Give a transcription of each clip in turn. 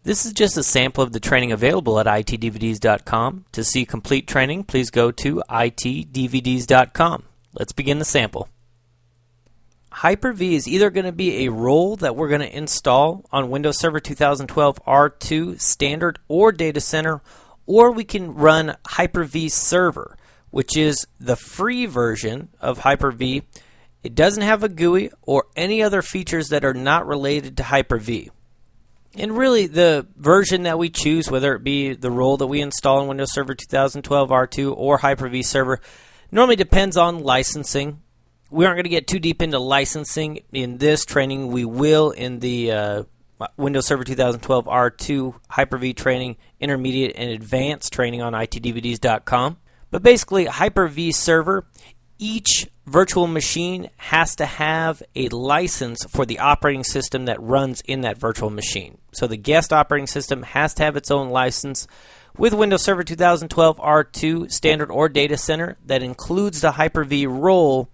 This is just a sample of the training available at itdvds.com. To see complete training, please go to itdvds.com. Let's begin the sample. Hyper-V is either going to be a role that we're going to install on Windows Server 2012 R2 Standard or Data Center, or we can run Hyper-V Server, which is the free version of Hyper-V. It doesn't have a GUI or any other features that are not related to Hyper-V. And really, the version that we choose, whether it be the role that we install in Windows Server 2012 R2 or Hyper-V Server, normally depends on licensing. We aren't going to get too deep into licensing in this training. We will in the Windows Server 2012 R2 Hyper-V training, intermediate and advanced training on itdvds.com. But basically, Hyper-V Server, each virtual machine has to have a license for the operating system that runs in that virtual machine. So the guest operating system has to have its own license. With Windows Server 2012 R2 Standard or Data Center, that includes the Hyper-V role.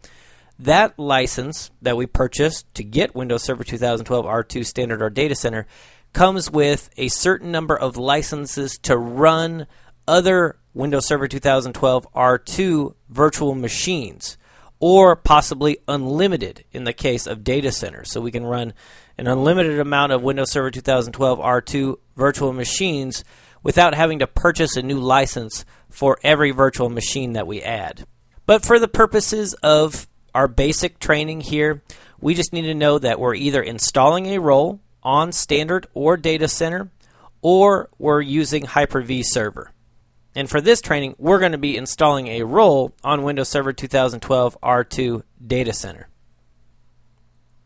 That license that we purchased to get Windows Server 2012 R2 Standard or Data Center comes with a certain number of licenses to run other Windows Server 2012 R2 virtual machines, or possibly unlimited in the case of data centers. So we can run an unlimited amount of Windows Server 2012 R2 virtual machines without having to purchase a new license for every virtual machine that we add. But for the purposes of our basic training here, we just need to know that we're either installing a role on Standard or Data Center, or we're using Hyper-V Server. And for this training, we're going to be installing a role on Windows Server 2012 R2 Data Center.